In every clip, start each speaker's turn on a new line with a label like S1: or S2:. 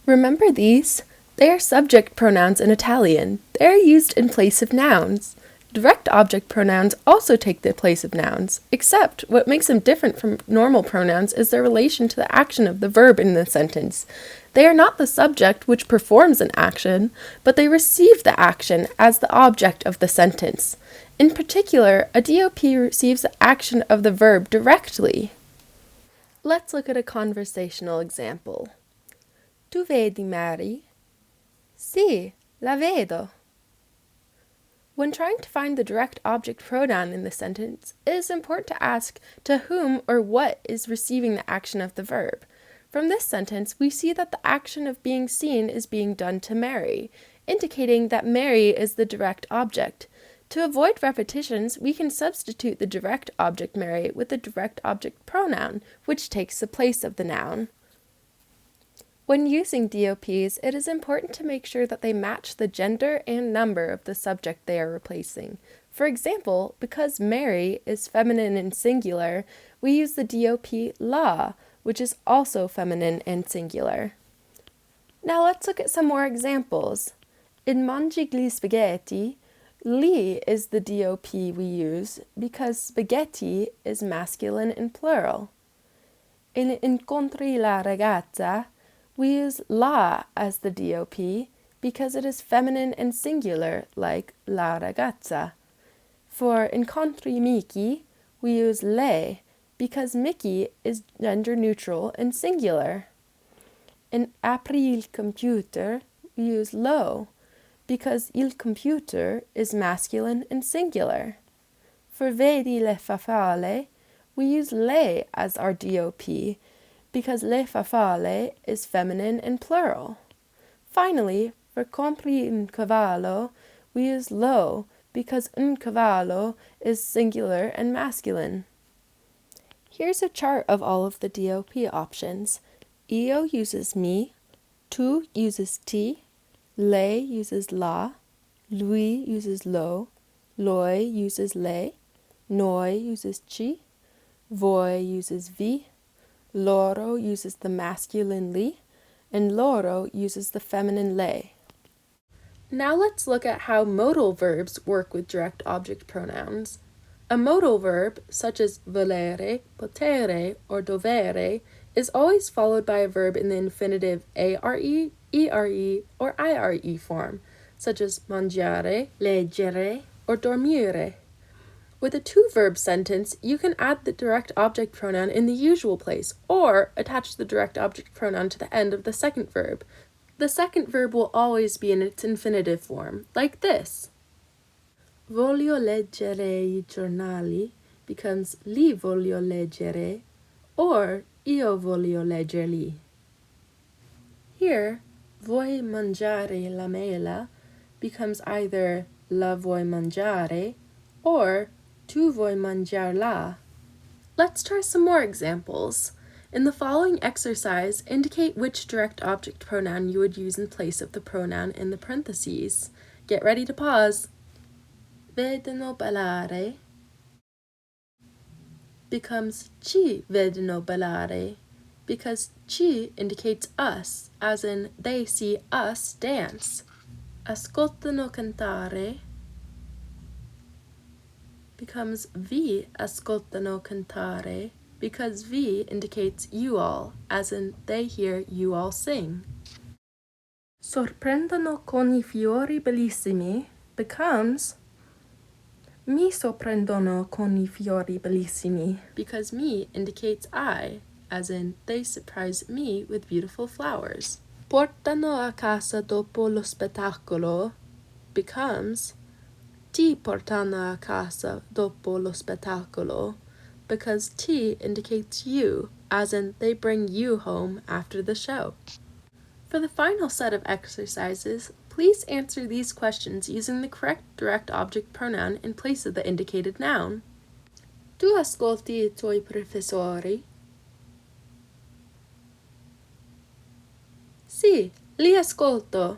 S1: Remember these? They are subject pronouns in Italian. They are used in place of nouns. Direct object pronouns also take the place of nouns, except what makes them different from normal pronouns is their relation to the action of the verb in the sentence. They are not the subject which performs an action, but they receive the action as the object of the sentence. In particular, a DOP receives the action of the verb directly. Let's look at a conversational example. Tu vedi Mary? Sì, la vedo. When trying to find the direct object pronoun in the sentence, it is important to ask to whom or what is receiving the action of the verb. From this sentence, we see that the action of being seen is being done to Mary, indicating that Mary is the direct object. To avoid repetitions, we can substitute the direct object Mary with the direct object pronoun, which takes the place of the noun. When using DOPs, it is important to make sure that they match the gender and number of the subject they are replacing. For example, because Mary is feminine and singular, we use the DOP la, which is also feminine and singular. Now let's look at some more examples. In mangi gli spaghetti, li is the DOP we use because spaghetti is masculine and plural. In incontri la ragazza, we use la as the DOP because it is feminine and singular, like la ragazza. For incontri Mickey, we use le because Mickey is gender neutral and singular. In apri il computer, we use lo because il computer is masculine and singular. For vedi le farfalle, we use le as our DOP because le farfalle is feminine and plural. Finally, for compri un cavallo, we use lo because un cavallo is singular and masculine. Here's a chart of all of the DOP options. Io uses mi, tu uses ti, lei uses la, lui uses lo, loi uses le, noi uses ci, voi uses vi, loro uses the masculine li, and loro uses the feminine le. Now let's look at how modal verbs work with direct object pronouns. A modal verb, such as volere, potere, or dovere, is always followed by a verb in the infinitive are, ere, or ire form, such as mangiare, leggere, or dormire. With a two-verb sentence, you can add the direct object pronoun in the usual place, or attach the direct object pronoun to the end of the second verb. The second verb will always be in its infinitive form, like this. Voglio leggere I giornali becomes li voglio leggere, or io voglio leggerli. Here, vuoi mangiare la mela becomes either la vuoi mangiare, or tu vuoi mangiarla. Let's try some more examples. In the following exercise, indicate which direct object pronoun you would use in place of the pronoun in the parentheses. Get ready to pause. Vedono ballare becomes ci vedono ballare because ci indicates us, as in they see us dance. Ascoltano cantare becomes vi ascoltano cantare because vi indicates you all, as in they hear you all sing. Sorprendono con I fiori bellissimi becomes mi sorprendono con I fiori bellissimi because me indicates I, as in they surprise me with beautiful flowers. Portano a casa dopo lo spettacolo becomes ti portano a casa dopo lo spettacolo because ti indicates you, as in they bring you home after the show. For the final set of exercises, please answer these questions using the correct direct object pronoun in place of the indicated noun. Tu ascolti I tuoi professori? Sì, li ascolto.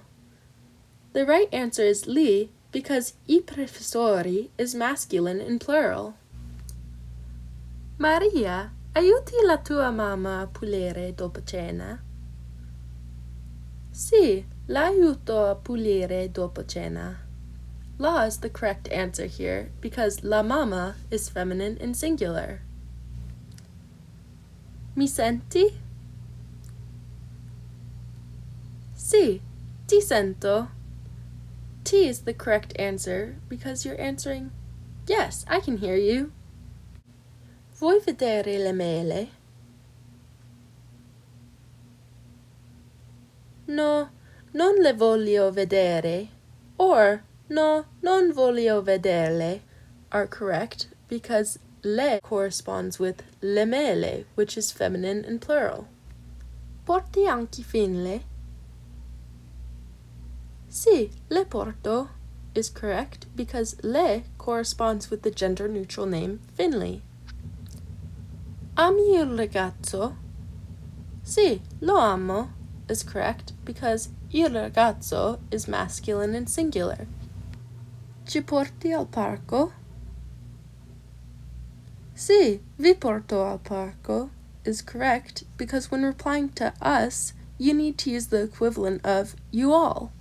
S1: The right answer is li because I professori is masculine and plural. Maria, aiuti la tua mamma a pulire dopo cena? Sì, l'aiuto a pulire dopo cena. La is the correct answer here because la mamma is feminine and singular. Mi senti? Sì, ti sento. T is the correct answer because you're answering, yes, I can hear you. Vuoi vedere le mele? No, non le voglio vedere. Or, no, non voglio vederle are correct because le corresponds with le mele, which is feminine and plural. Porti anche finle? Sì, le porto is correct because le corresponds with the gender-neutral name Finley. Ami il ragazzo? Sì, lo amo is correct because il ragazzo is masculine and singular. Ci porti al parco? Sì, vi porto al parco is correct because when replying to us, you need to use the equivalent of you all.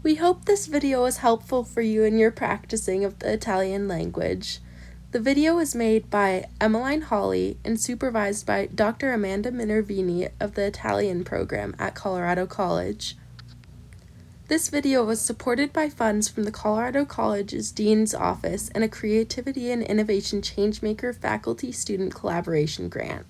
S1: We hope this video was helpful for you in your practicing of the Italian language. The video was made by Emmeline Hawley and supervised by Dr. Amanda Minervini of the Italian program at Colorado College. This video was supported by funds from the Colorado College's Dean's Office and a Creativity and Innovation Changemaker faculty-student collaboration grant.